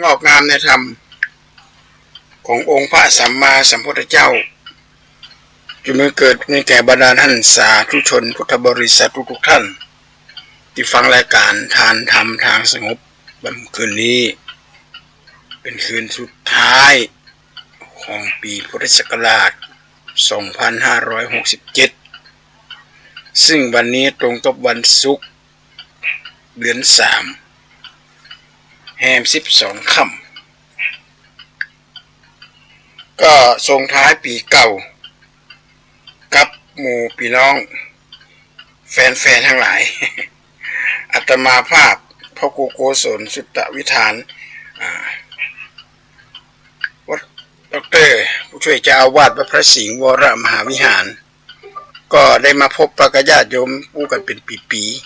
งอกงามในธรรมขององค์พระสัมมาสัมพุทธเจ้าจะมีเกิดในแก่บรรดาท่านสาธุชนพุทธบริษัททุกท่านที่ฟังรายการทานธรรมทางสงบคืนนี้เป็นคืนสุดท้ายของปีพุทธศักราช 2567 ซึ่งวันนี้ตรงกับวันศุกร์เดือน 3 แรม 12 ค่ำก็ส่งท้ายปีเก่ากับหมู่พี่น้องแฟนๆทั้งหลายอาตมาภาพพ่อครูโกศลสุตตวิธานวัดดร.ผู้ช่วยเจ้าอาวาสวัดพระสิงห์วรมหาวิหารก็ได้มาพบปะญาติโยมผู้กันเป็นปีๆ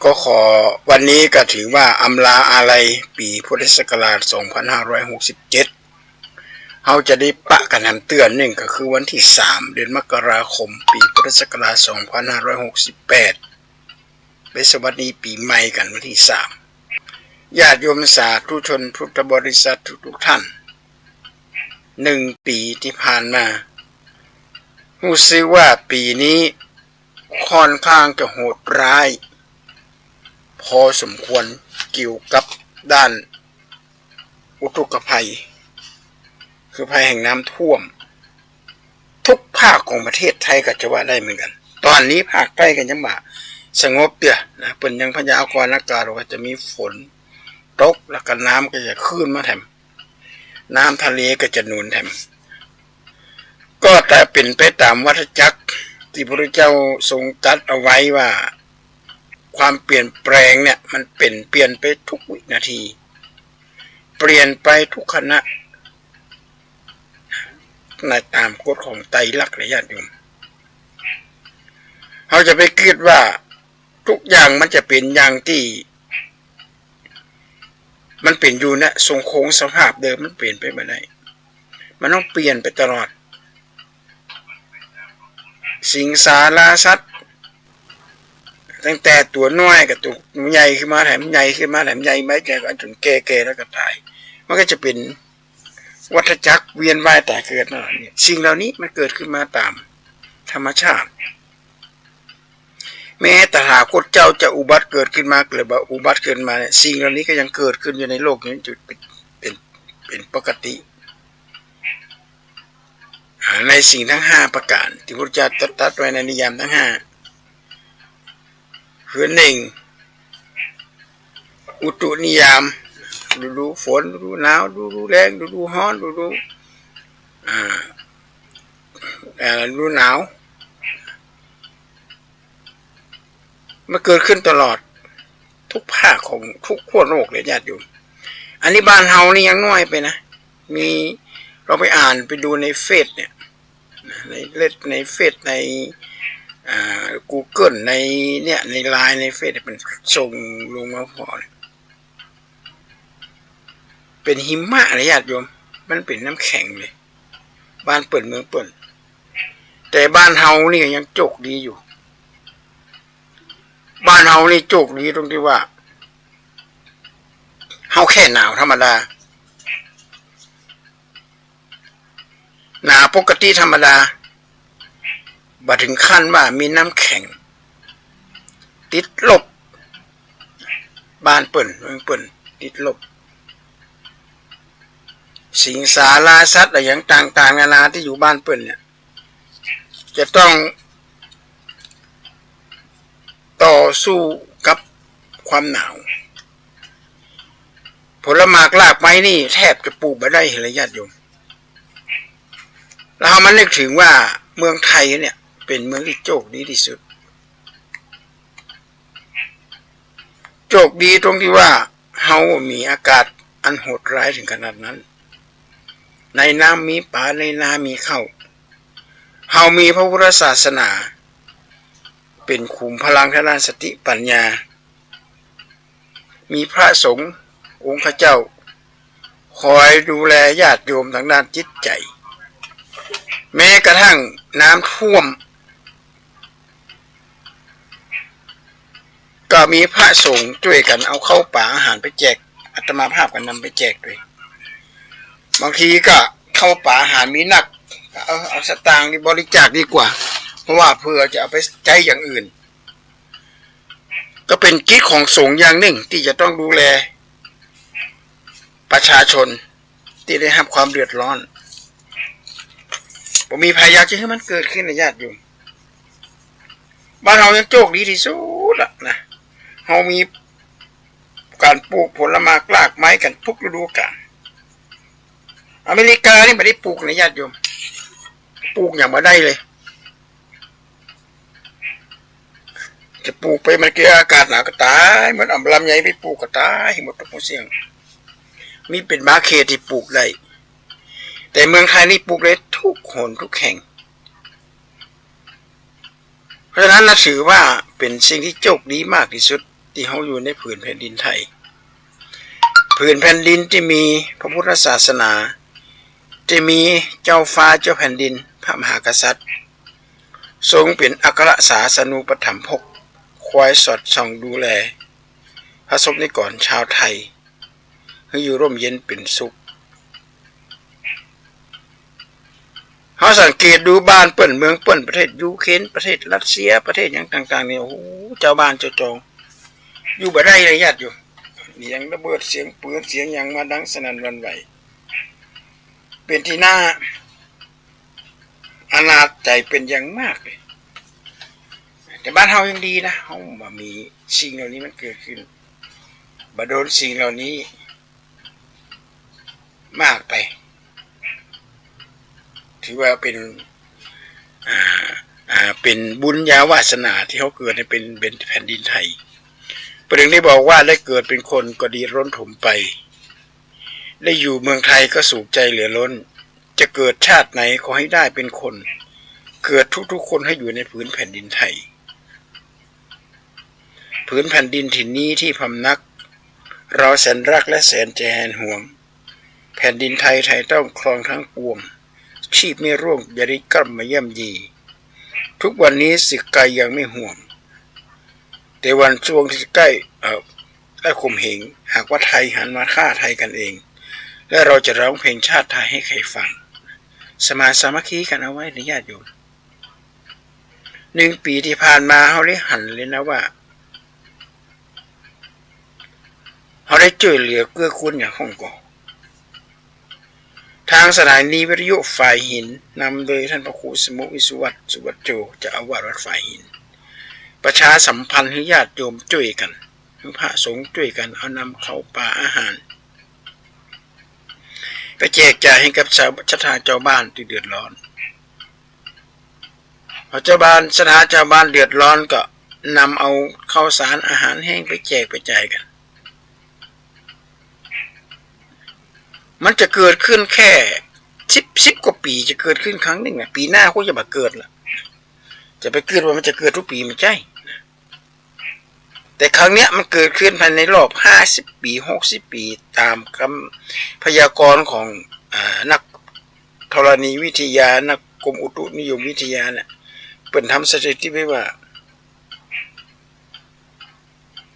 ก็ขอวันนี้ก็ถือว่าอำลาอาลัยปีพุทธศักราช 2567 เราจะได้ปะกันเตือนหนึ่งก็คือวันที่ 3 เดือนมกราคมปีพุทธศักราช 2568 ไปสวัสดีปีใหม่กันวันที่ 3 ญาติโยมสาธุชนพุทธบริษัททุกท่าน1 ปีที่ผ่านมารู้สึกว่าปีนี้ค่อนข้างจะโหดร้ายพอสมควรเกี่ยวกับด้านอุทกภัยคือภัยแห่งน้ำท่วมทุกภาคของประเทศไทยก็จะว่าได้เหมือนกันตอนนี้ภาคใต้กันยังบ่าสงบเตี้ยนะเปิ่นยังพยากรณ์อากาศว่าจะมีฝนตกแล้วก็น้ำก็จะขึ้นมาแถมน้ำทะเลก็จะหนุนแถมก็แต่เป็นไปตามวัฏจักรที่พระพุทธเจ้าทรงตรัสเอาไว้ว่าความเปลี่ยนแปลงเนี่ยมันเปลี่ยนไปทุกวินาทีเปลี่ยนไปทุกขณะในตามกฎของไตรลักษณ์ญาติโยมเราจะไปคิดว่าทุกอย่างมันจะเป็นอย่างที่มันเป็นอยู่นะทรงคงสภาพเดิมมันเปลี่ยนไปไม่ได้มันต้องเปลี่ยนไปตลอดสิงสาราสัตว์ตั้งแต่ตัวน้อยกับตัวใหญ่ขึ้นมาแถมใหญ่ขึ้นมาแถมใหญ่ไม่แก่กันจนแก่แล้วก็ตายมันก็จะเป็นวัฏจักรเวียนว่ายแต่เกิดนั่นแหละเนี่ยสิ่งเหล่านี้มันเกิดขึ้นมาตามธรรมชาติแม้ตถาคตเจ้าจะอุบัติเกิดขึ้นมาเกิดอุบัติขึ้นมาเนี่ยสิ่งเหล่านี้ก็ยังเกิดขึ้นอยู่ในโลกนี้จุดเป็นปกติในสิ่งทั้ง5ประการที่พระพุทธเจ้าตรัสไว้ในนิยามทั้ง5คือ1อุตุนิยามฤดูฝนฤดูหนาวฤดูแล้งฤดูร้อนฤดูหนาวมันเกิดขึ้นตลอดทุกภาคของทุกขั้วโลกเลยญาติโยมอันนี้บ้านเฮานี่ยังน้อยไปนะมีเราไปอ่านไปดูในเฟซเนี่ยในเฟซในGoogle ในเนี่ยในไลน์ในเฟซเป็นส่งลงมาพอเป็นหิมะเลยญาติโยมมันเป็นน้ำแข็งเลยบ้านเปิดเมืองเปิดแต่บ้านเฮานี่ยังโชคดีอยู่บ้านเฮานี่โชคดีตรงที่ว่าเฮาแค่หนาวธรรมดาหนาวปกติธรรมดาบ่ถึงขั้นว่ามีน้ำแข็งติดลบบ้านเปิ่นเมืองเปิ่นติดลบสิงสาราสัตว์อะไรอย่างต่างๆนานาที่อยู่บ้านเปิ่นเนี่ยจะต้องต่อสู้กับความหนาวผลหมากรากไม้นี่แทบจะปลูกไม่ได้เลยญาติโยมเรามานึกถึงว่าเมืองไทยเนี่ยเป็นเมืองที่โชคดีที่สุดโชคดีตรงที่ว่าเฮามีอากาศอันโหดร้ายถึงขนาดนั้นในน้ำมีป่าในนามีข้าวเฮามีพระพุทธศาสนาเป็นขุมพลังทางด้านสติปัญญามีพระสงฆ์องค์เจ้าคอยดูแลญาติโยมทางด้านจิตใจแม้กระทั่งน้ำท่วมก็ ก็มีพระสงฆ์ช่วยกันเอาเข้าป่าอาหารไปแจกอาตมาภาพกันนำไปแจกด้วยบางทีก็เข้าป่าอาหารมีนักเอาสตางค์นี่บริจาคดีกว่าเพราะว่าเพื่อจะเอาไปใช้อย่างอื่นก็เป็นกิจของสงฆ์อย่างหนึ่งที่จะต้องดูแลประชาชนที่ได้รับความเดือดร้อนผมมีพยายามจะให้มันเกิดขึ้นในญาติโยมบ้านเรายังโชคดีที่สุดอะนะเรามีการปลูกผลไม้กลากไม้กันทุกฤดูกาลอเมริกานี่ไม่ได้ปลูกในญาติโยมปลูกอย่างมาได้เลยจะปลูกไปมันเกี่ยวอากาศหนาวก็ตายเหมือนลำไยไปปลูกก็ตายหมดทุกเสียงมีเป็นบาเคที่ปลูกได้แต่เมืองไทยนี่ปลูกได้ทุกหนทุกแห่งเพราะฉะนั้นถือว่าเป็นสิ่งที่โชคดีมากที่สุดที่เขาอยู่ในผืนแผ่นดินไทยผืนแผ่นดินที่มีพระพุทธศาสนาที่มีเจ้าฟ้าเจ้าแผ่นดินพระมหากษัตริย์ทรงเป็นอัครศาสนูปถัมภกคอยสอดส่องดูแลพระสงฆ์นิกรชาวไทยให้อยู่ร่มเย็นเป็นสุขเขาสังเกตดูบ้านเปิ่นเมืองเปิ่นประเทศยูเครนประเทศรัสเซียประเทศอย่างต่างๆเนี่ยโอ้โหเจ้าบ้านเจ้าจองอยู่บ่ได้เลยญาติอยู่นี่ยังระเบิดเสียงปืนเสียงอย่างมาดังสนั่นหวั่นไหวเป็นที่น่าอนาถใจเป็นอย่างมากเลยแต่บ้านเฮายังดีนะเฮาบ่มีสิ่งเหล่านี้มันเกิดขึ้นบ่โดนสิ่งเหล่านี้มากไปถือว่าเป็นบุญญาวาสนาที่เขาเกิดในเป็นแผ่นดินไทยประเด็นที่บอกว่าได้เกิดเป็นคนก็ดีร้นถมไปได้อยู่เมืองไทยก็สุขใจเหลือล้นจะเกิดชาติไหนขอให้ได้เป็นคนเกิดทุกๆคนให้อยู่ในผืนแผ่นดินไทยผืนแผ่นดินถิ่นนี้ที่พำนักเราแสนรักและแสนใจแหนห่วงแผ่นดินไทยต้องครองทั้งปวงชีพไม่ร่วงอย่าได้กล้ำมาเยี่ยมยีทุกวันนี้สึกไกลยังไม่ห่วงแต่วันช่วงที่ใกล้ข่มเหงหากว่าไทยหันมาฆ่าไทยกันเองและเราจะร้องเพลงชาติไทยให้ใครฟังสามัคคีกันเอาไว้ในญาติโยม1 ปีที่ผ่านมาเขาได้หันเลยนะว่าเขาได้ช่วยเหลือเกื้อกูลอย่างฮ่องกงทางสถานีวิทยุฝ่ายหินนำโดยท่านพระครูสมุวิสุวัตสุวัตโจเจ้าอาวาสวัดฝ่ายหินประชาสัมพันธ์ให้ญาติโยมช่วยกันพระสงฆ์ช่วยกันเอานำเข้าป่าอาหารไปแจกจ่ายให้กับชาวเจ้าบ้านที่เดือดร้อนพอเจ้าบ้านชาวบ้านเดือดร้อนก็นำเอาข้าวสารอาหารแห้งไปแจกไปจ่ายกันมันจะเกิดขึ้นแค่10 กว่าปีจะเกิดขึ้นครั้งหนึ่งปีหน้าก็จะมาเกิดละจะไปเกิดว่ามันจะเกิดทุกปีไม่ใช่แต่ครั้งเนี้ยมันเกิดขึ้นภายในรอบ50 ปี60 ปีตามคำพยากรณ์ของนักธรณีวิทยานักกรมอุตุนิยมวิทยาเนี่ยเป็นทำสถิติไว้ว่า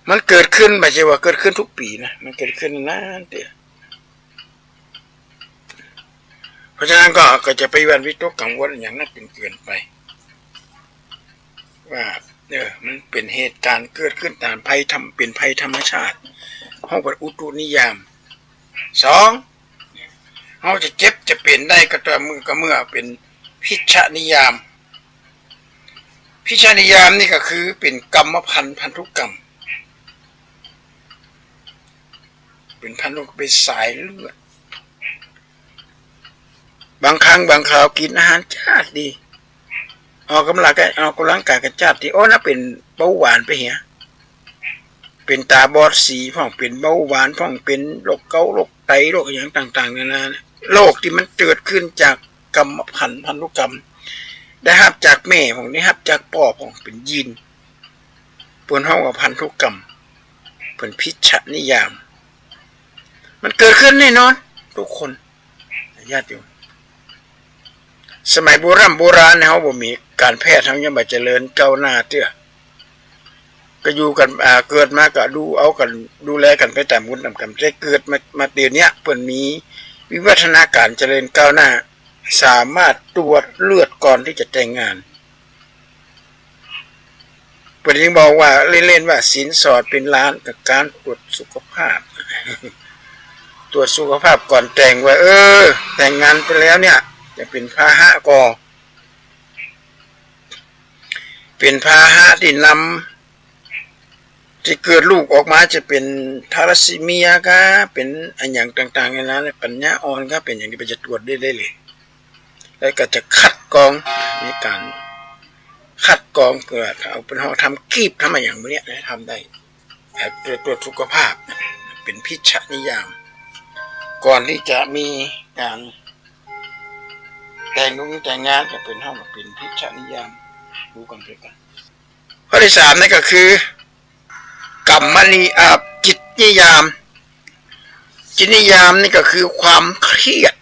มันเกิดขึ้นไม่ใช่ว่าเกิดขึ้นทุกปีนะมันเกิดขึ้นนานเดียวเพราะฉะนั้นก็จะไปวันวิตกกังวลอย่างนั้นเป็นเกินไปว่ามันเป็นเหตุการณ์เกิดขึ้นตามเป็นภัยธรรมชาติห้องเป็นอุตุนิยาม2เขาจะเจ็บจะเปลี่ยนได้ก็ต่อเมื่อเป็นพิชนิยามนี่ก็คือเป็นกรรมพันธุกรรมเป็นพันธุกรรมเป็นสายเลือดบางครั้งบางคราวกินอาหารชาติดีออกกำลังกายกันชาติที่น่าเป็นเบาหวานไปเหี้ยเป็นตาบอดสีพ่องเป็นเบาหวานพ่องเป็นโรคเกาต์โรคไตโรคอย่างต่างๆนานาโรคที่มันเกิดขึ้นจากกรรมพันธุกรรมได้รับจากแม่ของได้รับจากพ่อของเป็นยีนปนห้องกับพันธุกรรมเป็นพิชนิยามมันเกิดขึ้นแน่นอนทุกคนญาติโยมสมัยโบราณเขาบ่มีการแพทย์ทั้งยังบ่เจริญก้าวหน้าเตื้อ ก็อยู่กันเกิดมาก็ดูเอากันดูแลกันไปตามบุญตามกรรมได้เกิดมาเดี๋ยวนี้เพิ่นมีวิวัฒนาการเจริญก้าวหน้าสามารถตรวจเลือดก่อนที่จะแต่งงานเพิ่นยังบอกว่าเล่นๆว่าสินสอดเป็นล้านกับการตรวจสุขภาพตรวจสุขภาพก่อนแต่งว่าแต่งงานไปแล้วเนี่ยจะเป็นพาหะก่อเป็นพาหะที่นำที่เกิดลูกออกมาจะเป็นทาลัสซีเมียก็เป็นอันอย่างต่างๆนั้นปัญญาอ่อนก็เป็นอย่างที่ไปจะตรวจได้เลยแล้วก็จะคัดกรองในการคัดกรองเกิดเอาเป็นห้องทำคีบทำอะไรอย่างนี้ทำได้ตรวจสุขภาพเป็นพิชนิยามก่อนที่จะมีการแต่งงานจะเป็นห้องเป็นพิชนิยามรู้กันไปกันข้อที่3นั่นก็คือกรรมนิจิตนิยามจิตนิยามนี่ก็คือความเครียด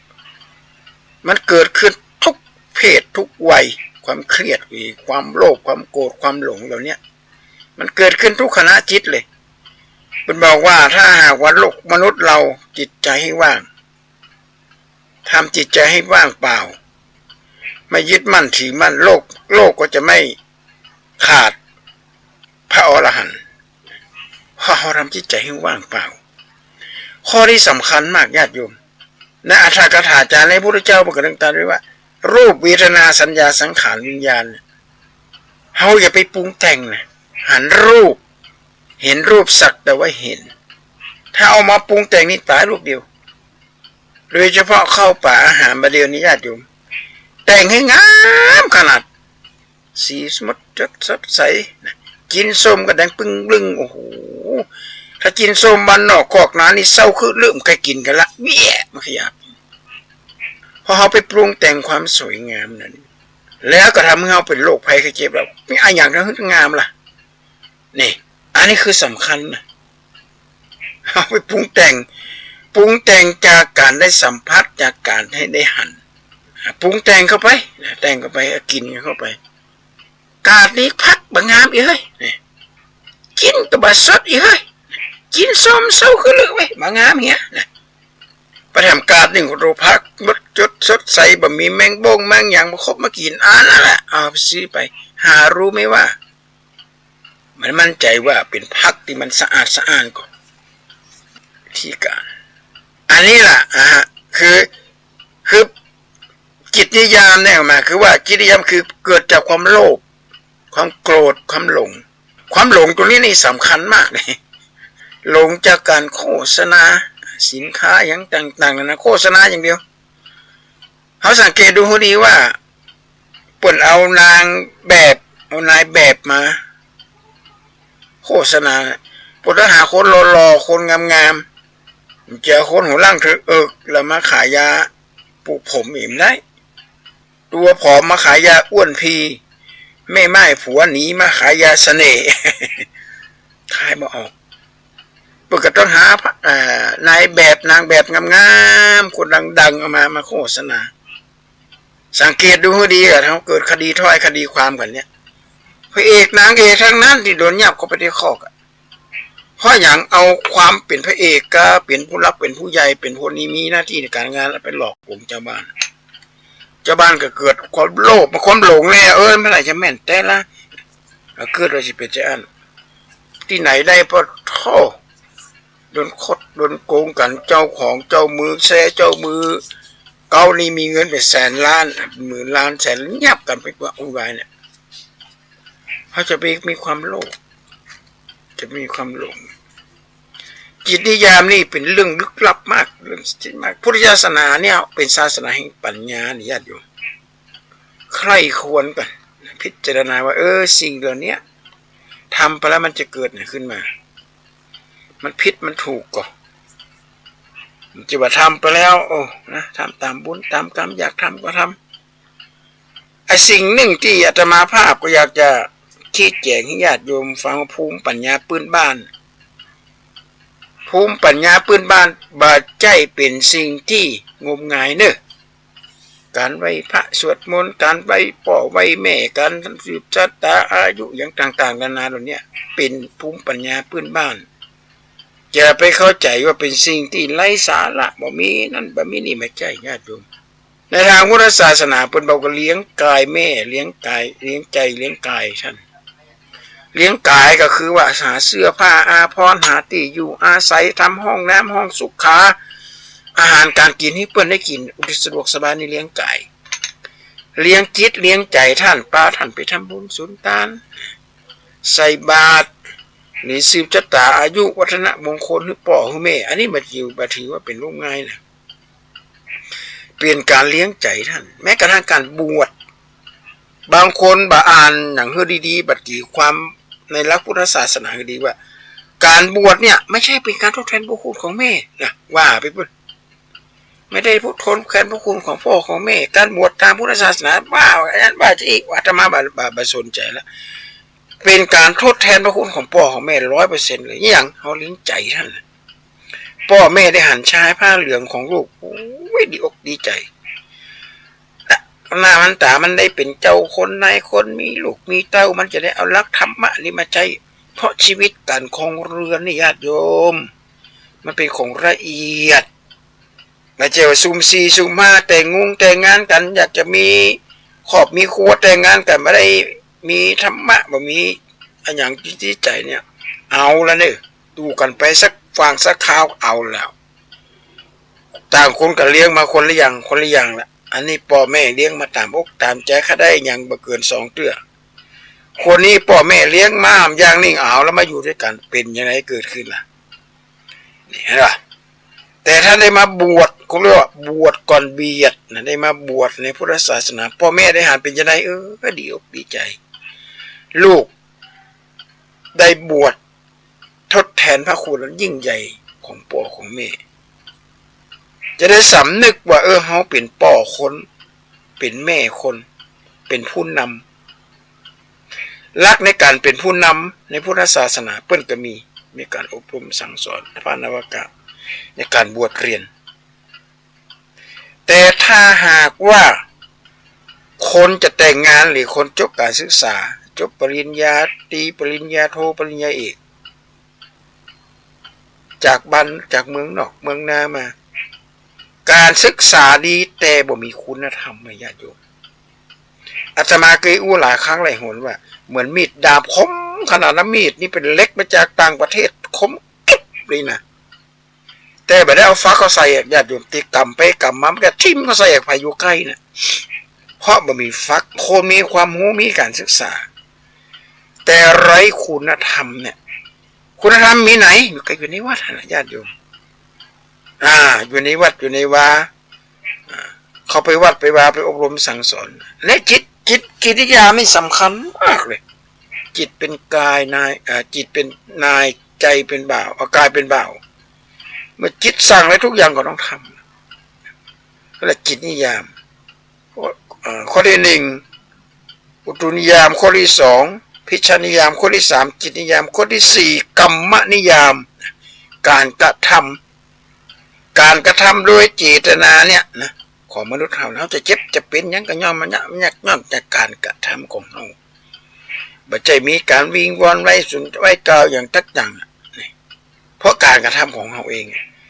มันเกิดขึ้นทุกเพศทุกวัยความเครียดความโลภความโกรธความหลงเหล่านี้มันเกิดขึ้นทุกขณะจิตเลยเป็นบอกว่าถ้าหากว่าโลกมนุษย์เราจิตใจให้ว่างทำจิตใจให้ว่างเปล่าไม่ยึดมั่นถือมั่นโลกก็จะไม่ขาดพระอรหันต์เพราะเราทำจิตใจให้ว่างเปล่าข้อที่สำคัญมากญาติโยมในอัตถกถาจารย์ในพระพุทธเจ้าบอกกันต่างๆด้วยว่ารูปเวทนาสัญญาสังขารวิญญาณเฮาอย่าไปปรุงแต่งนะหันรูปเห็นรูปสักแต่ว่าเห็นถ้าเอามาปรุงแต่งนี่ตายรูปเดียวโดยเฉพาะเข้าป่าอาหารมาเดียวนี้ญาติโยมแต่งให้งามขนาดสีสมดสดใสกินส้มก็แดงปึ้งบึ้งโอ้โหถ้ากินส้มบ้านนอกคอกนานี่เศร้าคือเริ่มใครกินกันละเบี้ยมันขยับพอเขาไปปรุงแต่งความสวยงามนั้นแล้วก็ทำให้เขาเป็นโรคภัยไข้เจ็บแบบไม่อะไรอย่างนั้นงามล่ะนี่อันนี้คือสำคัญนะเขาไปปรุงแต่งจากการได้สัมผัสจากการให้ได้หั่นปรุงแต่งเข้าไปกินเข้าไปกาดนี้พักบางงามอีกเฮ้ยกินกระบะสดอีกเฮ้ยกินส้มเศร้าคือเลยเว้ยบางงามเหี้ยประทำกาดหนึ่งโรพักมดจดสดใสบะมีแมงบ้งแมงอย่างมาครบมากินนั่นแหละเอาไปซื้อไปหารู้ไหมว่ามันมั่นใจว่าเป็นพักที่มันสะอาดก่อนที่การอันนี้ล่ะคือจิตนิยามเนี่ยมาคือว่าจิตนิยามคือเกิดจากความโลภความโกรธความหลงตัวนี้นี่สำคัญมากเลยหลงจากการโฆษณาสินค้าอย่างต่างๆนะโฆษณาอย่างเดียวเขาสังเกตดูให้ดีว่าเปิ่นเอานายแบบมาโฆษณาปุถะหาคนหล่อๆคนงามๆเจอคนหัวล่างเถอะแล้วมาขายยาปลูกผมอิ่มได้ตัวผอมมาขายยาอ้วนพีไม่ไม้ผัวหนีมาขายยาเสน่ห์ขายมาออกปกติต้องหานายแบบนางแบบงามๆคนดังๆเอามาโฆษณาสังเกตดูให้ดีอะเขาเกิดคดีถ้อยคดีความกันเนี่ยพระเอกนางเอกทั้งนั้นที่โดนยับเข้าไปในคอกเพราะอย่างเอาความเป็นพระเอกก็เป็นผู้รับเป็นผู้ใหญ่เป็นผู้นี้มีหน้าที่ในการงานแล้วไปหลอกลวงเจ้าบ้านก็เกิดความโลภความหลงเลยเมื่อไหร่จะแม่นแต่ละเกิดอะไรสิเป็นเจ้าอันที่ไหนได้พอท่อโดนคดโดนโกงกันเจ้าของเจ้ามือแซ่เจ้ามือเกานี่มีเงินเป็นแสนล้านหมื่นล้านแสนยับกันไปกว่าอุบายเนี่ยเขาจะมีความโลภจะมีความหลงจิตนิยามนี่เป็นเรื่องลึกลับมากเรื่องจริงมากพุทธศาสนาเนี่ยเป็นศาสนาแห่งปัญญาญาติโยมใครควรกันพิจารณาว่าสิ่งเหล่านี้ทำไปแล้วมันจะเกิดอะไรขึ้นมามันผิดมันถูกก่อนจะว่าทำไปแล้วทำตามบุญตามกรรมอยากทำก็ทำไอ้สิ่งหนึ่งที่อาตมาภาพก็อยากจะชี้แจงให้ญาติโยมฟังภูมิปัญญาพื้นบ้านภูมิปัญญาพื้นบ้านบาดใจเป็นสิ่งที่งมงายเนอะ การไหว้พระสวดมนต์การไหว้พ่อไหว้แม่การสืบชะตาอายุอย่างต่างๆนานาเหล่านี้เป็นภูมิปัญญาพื้นบ้านอย่าไปเข้าใจว่าเป็นสิ่งที่ไร้สาระบ่มีนั่นบ่มีนี่ไม่ใช่ญาติโยมในทางพุทธศาสนาเพิ่นบอกว่าเลี้ยงกายแม่เลี้ยงกายเลี้ยงใจเลี้ยงกายท่านเลี้ยงกายก็คือว่าหาเสื้อผ้าอาภรณ์หาที่อยู่อาศัยทำห้องน้ำห้องสุขาอาหารการกินให้เพิ่นได้กินอุทิศสะดวกสบายในเลี้ยงกายเลี้ยงจิตเลี้ยงใจท่านป้าท่านไปทำบุญสุนทานใส่บาตรนี่สืบชะตาอายุวัฒนมงคลหรือป่อหรือแม่อันนี้มาถือว่าเป็นรูปง่ายนะเปลี่ยนการเลี้ยงใจท่านแม้กระทั่งการบวชบางคนบ่อ่านหนังเฮือดีๆบัดกี่ความในหลักพุทธศาสนาดีว่าการบวชเนี่ยไม่ใช่เป็นการทดแทนพระคุณของแม่นะว่าไปเพื่อนไม่ได้ทดแทนพระคุณของพ่อของแม่การบวชตามพุทธศาสนาว่าอันนั้นว่าจะอีกว่าธรรมะบาสนใจแล้วเป็นการทดแทนพระคุณของพ่อของแม่100%เลยอย่างเขาเลี้ยงใจท่านพ่อแม่ได้หันชายผ้าเหลืองของลูกโอ้ยดีอกดีใจหน้ามันตามันได้เป็นเจ้าคนนายคนมีลูกมีเต้ามันจะได้เอาลักธรรมะนี่มาใช้เพราะชีวิตการครองเรือนนี่ญาติโยมมันเป็นของละเอียดไม่ใช่ว่าซุ่มสี่ซุ่มห้าแต่งงานกันอยากจะมีครอบมีครัวแต่งงานกันไม่ได้มีธรรมะบ่มีอันอย่างที่ใจเนี่ยเอาแล้วเนี่ยดูกันไปสักฟังสักคราวเอาแล้วต่างคนก็เลี้ยงมาคนละอย่างละอันนี้พ่อแม่เลี้ยงมาตามอกตามใจเขาได้อย่างบ่เกิน2 เดือนคนนี้พ่อแม่เลี้ยงมาอย่างนิ่งเอาแล้วมาอยู่ด้วยกันเป็นยังไงเกิดขึ้นล่ะนี่เห็นป่ะแต่ถ้าได้มาบวชเขาเรียกว่าบวชก่อนเบียดนะได้มาบวชในพุทธศาสนาพ่อแม่ได้หันเป็นยังไงก็ดีอกดีใจลูกได้บวชทดแทนพระคุณอันยิ่งใหญ่ของพ่อของแม่จะได้สำนึกว่าเขาเป็นพ่อคนเป็นแม่คนเป็นผู้นำรักในการเป็นผู้นำในพุทธศาสนาเปิ้นก็มีการอบรมสั่งสอนพระนวากะในการบวชเรียนแต่ถ้าหากว่าคนจะแต่งงานหรือคนจบการศึกษาจบปริญญาตรีปริญญาโทปริญญาเอกจากเมืองนอกเมืองนามาการศึกษาดีแต่บ่มีคุณธรรมญาติโยมอาตมาเคยอู้หลายครั้งหลายหนว่าเหมือนมีดดาบคมขนาดนั้นมีดนี่เป็นเล็กมาจากต่างประเทศคมกิ๊บเลยนะแต่บ่ได้เอาฟักเขาใส่ญาติโยมตีกำไปกำมามันก็ทิ่มเขาใส่พายุใกล้นะเพราะบ่มีฟักคนมีความรู้มีการศึกษาแต่ไร้คุณธรรมเนี่ยคุณธรรมมีไหนอยู่ในวัดนะญาติโยมอยู่ในวัดอยู่ในวาเขาไปวัดไปวาไปอบรมสั่งสอนและจิตกิริยาไม่สำคัญมากเลยจิตเป็นกายนายจิตเป็นนายใจเป็นบ่าวกายเป็นบ่าวเมื่อจิตสั่งอะไรทุกอย่างก็ต้องทำก็แหละจิตนิยามข้อที่1อุตุนิยามข้อที่2พิชานิยามข้อที่3จิตนิยามข้อที่4กรรมนิยามการกระทำโดยเจตนาเนี่ยนะของมนุษย์เราจะเจ็บจะเป็นยังก็ย่อมมันย่อมจากการกระทำของเราบ่ใช่มีการวิงวอนไว้สุนไว้กล่าวอย่างตักอย่างนี่เพราะการกระทำของเราเอง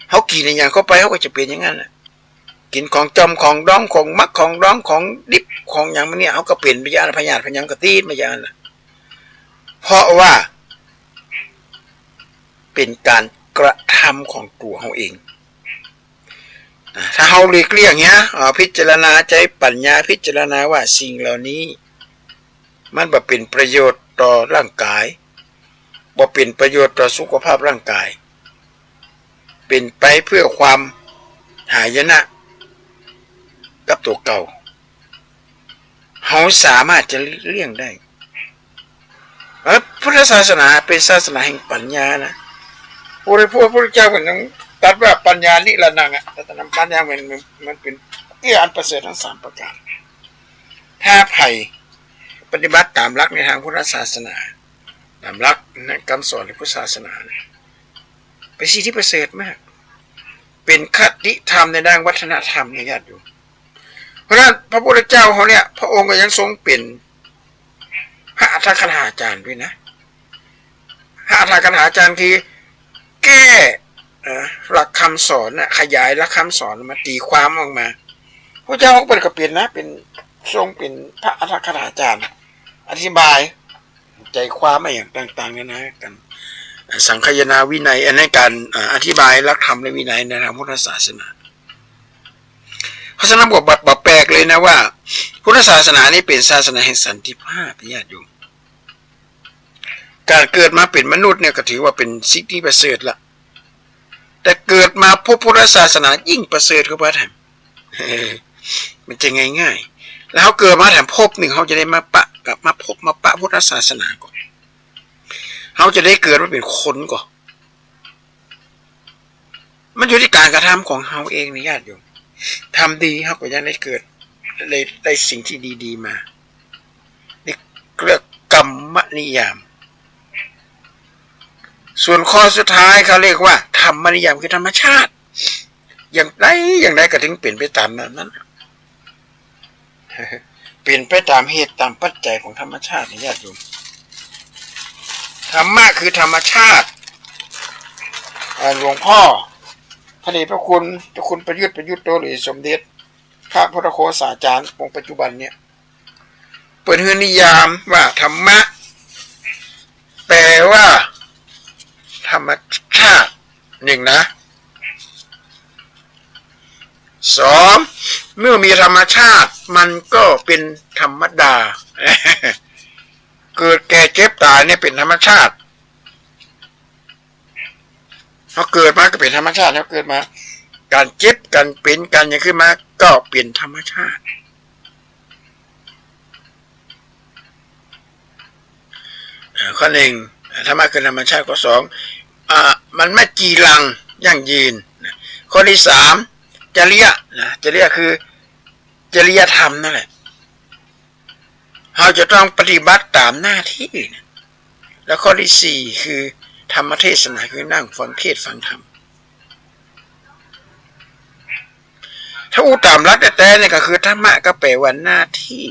เขากินอย่างเข้าไปเขาก็จะเป็นอย่างนั้นกินของจมของดองของมักของดองของดิบของอย่างมันเนี่ยเขาก็เปลี่ยนพยานพยังกระตีนพยานเพราะว่าเป็นการกระทำของตัวเขาเองถ้าเราหลีกเลี่ยงเนี้ยพิจารณาใจปัญญาพิจารณาว่าสิ่งเหล่านี้มันบ่เป็นประโยชน์ต่อร่างกายบ่เป็นประโยชน์ต่อสุขภาพร่างกายเป็นไปเพื่อความหายนะกับตัวเก่าเราสามารถจะเลี่ยงได้พุทธศาสนาเป็นศาสนาแห่งปัญญานะพระพุทธเจ้าเหมือนกันตัดว่าปัญญานิรันดร์แต่นำปัญญามันเป็นอันประเสริฐทั้ง3ประการถ้าไผ่ปฏิบัติตามหลักในทางพุทธศาสนาตามหลักในคำสอนในพุทธศาสนาเป็นสิ่งที่ประเสริฐมากเป็นคติธรรมในด้านวัฒนธรรมในญาติโยม ราะฉะนั้นพระพุทธเจ้าเขาเนี่ยพระองค์ก็ยังทรงเป็นพระอัฏฐคณาจารย์ด้วยนะพระอัฏฐคณาจารย์คือแก้หลักคำสอนนะขยายหลักคำสอนมาตีความออกมาพระเจ้าก็เป็นก็เป็นนะเป็นทรงเป็นพระอัฏฐคณาจารย์อธิบายใจความอะไรอย่างต่างๆนะกันสังคายนาวินัยในการอธิบายหลักธรรมและวินัยในทางพุทธศาสนาเพราะฉะนั้นบอกแปลกเลยนะว่าพุทธศาสนานี่เป็นศาสนาแห่งสันติภาพญาติโยมการเกิดมาเป็นมนุษย์เนี่ยก็ถือว่าเป็นสิ่งที่ประเสริฐละแต่เกิดมาพบพุทธศาสนายิ่งประเสริฐเข้าไปแถมมันจะง่ายๆแล้วเขาเกิดมาแถมพบหนึ่งเขาจะได้มาปะกับมาพบมาปะพุทธศาสนาก่อนเขาจะได้เกิดมาเป็นคนก่อนมันอยู่ที่การกระทำของเขาเองนะญาติโยมทำดีเขาก็ยังได้เกิดได้สิ่งที่ดีๆมานี่เรียกกรรมนิยามส่วนข้อสุดท้ายเขาเรียกว่าธรรมนิยามคือธรรมชาติอย่างไรก็ถึงเปลี่ยนไปตามนั้นเปลี่ยนไปตามเหตุตามปัจจัยของธรรมชาตินะญาติโยมธรรมะคือธรรมชาติหลวงพ่อพระเดชพระคุณเจ้าคุณประยุทธ์โตหรือสมเด็จพระพุทธโฆษาจารย์องค์ปัจจุบันเนี่ยเปิดนิยามว่าธรรมะแปลว่าธรรมชาติหนึ่งนะสองเมื่อมีธรรมชาติมันก็เป็นธรรมดาเกิดแก่เจ็บตายเนี่ยเป็นธรรมชาติเขาเกิดมาก็เป็นธรรมชาติเขาเกิดมาการเจ็บการเป็นการอย่างขึ้นมาก็เป็นธรรมชาติข้อหนึ่งธรรมะคือธรรมชาติข้อสองมันไม่จีรังยั่งยืนข้อที่สามจริยะจริยะคือจริยธรรมนั่นแหละเราจะต้องปฏิบัติตามหน้าที่แล้วข้อที่สี่คือธรรมเทศนาคือนั่งฟังเทศฟังธรรมถ้าอุตามรักแต่เนี่ยก็คือธรรมะก็แปลว่าหน้าที่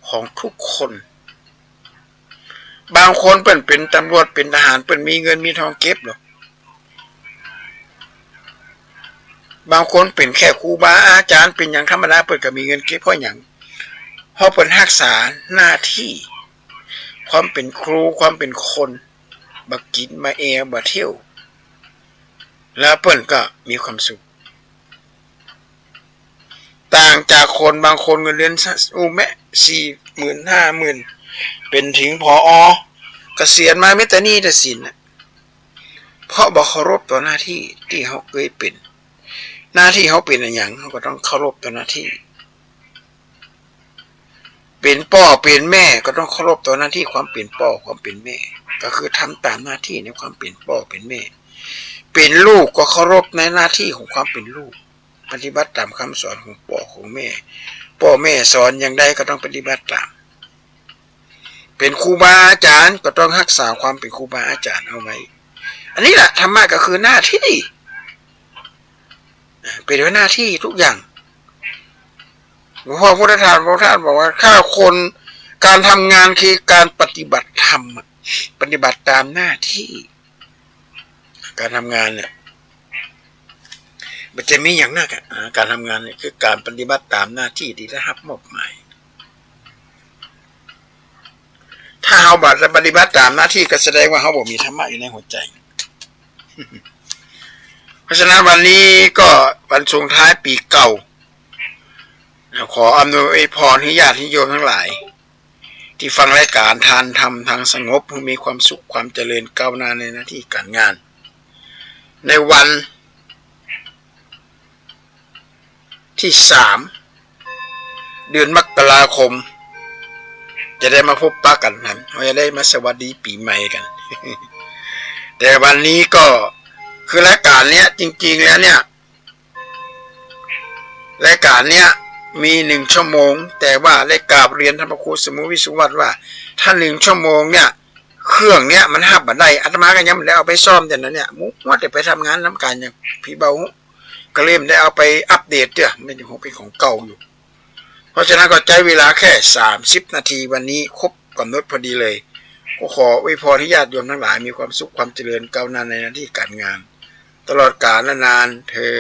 ของทุกคนบางคนเป็นตำรวจเป็นทหารเป็นมีเงินมีทองเก็บหรอกบางคนเป็นแค่ครูบาอาจารย์เป็นอย่างธรรมดาเปิดก็มีเงินเก็บเพราะอย่างเพราะเป็นรักษาหน้าที่ความเป็นครูความเป็นคนบักกินมาบักเที่ยวแล้วเปิดก็มีความสุขต่างจากคนบางคนเงินเดือนแม่40,000 50,000เป็นถึงผอ.เกษียณมาไม่แต่นี่แต่สินเพราะบอกเคารพต่อหน้าที่ที่เขาเคยเป็นหน้าที่เขาเป็นอย่างเขาก็ต้องเคารพต่อหน้าที่เป็นพ่อเป็นแม่ก็ต้องเคารพต่อหน้าที่ความเป็นพ่อความเป็นแม่ก็คือทำตามหน้าที่ในความเป็นพ่อเป็นแม่เป็นลูกก็เคารพในหน้าที่ของความเป็นลูกปฏิบัติตามคำสอนของพ่อของแม่พ่อแม่สอนอย่างใดก็ต้องปฏิบัติตามเป็นครูบาอาจารย์ก็ต้องรักษาความเป็นครูบาอาจารย์เอาไว้อันนี้แหละธรรมะก็คือหน้าที่เป็นหน้าที่ทุกอย่างหลวงพ่อพุทธทาสบอกว่าถ้าคนการทำงานคือการปฏิบัติธรรมปฏิบัติตามหน้าที่การทำงานเนี่ยมันจะมีอย่างนั้นการทำงานเนี่ยคือการปฏิบัติตามหน้าที่ที่ได้รับมอบหมายถ้าเขาปฏิบัติตามหน้าที่ก็แสดงว่าเขาบอกมีธรรมะอยู่ในหัวใจเพราะฉะนั้นวันนี้ก็วันส่งท้ายปีเก่าขออำนวยพรให้ญาติโยมทั้งหลายที่ฟังรายการทานธรรมทางสงบมีความสุขความเจริญก้าวหน้าในหน้าที่การงานในวันที่3 เดือนมกราคมจะได้มาพบปะกันนะเราจะได้มาสวัสดีปีใหม่กัน แต่วันนี้ก็คือรายการเนี้ยจริงๆแล้วเนี่ยรายการเนี้ยมี1 ชั่วโมงแต่ว่าได้กราบเรียนท่านพระครูสมุวิสุวัตว่าถ้า1 ชั่วโมงเนี่ยเครื่องเนี้ยมันหับบันไดอาตมาก็ยังไม่ได้เอาไปซ่อมแต่นั้นเนี่ยว่าแต่ไปทำงานน้ำการอย่างพี่เบาก็เริ่มได้เอาไปอัปเดตเจ้ะไม่ใช่ของเป็นของเก่าอยู่ เพราะฉะนั้นก็ใช้เวลาแค่30 นาทีวันนี้ครบกำหนดพอดีเลยก็ขออวยพรให้ญาติโยมทั้งหลายมีความสุขความเจริญก้าวหน้าในหน้าที่การงานตลอดกาลและนานเทอญ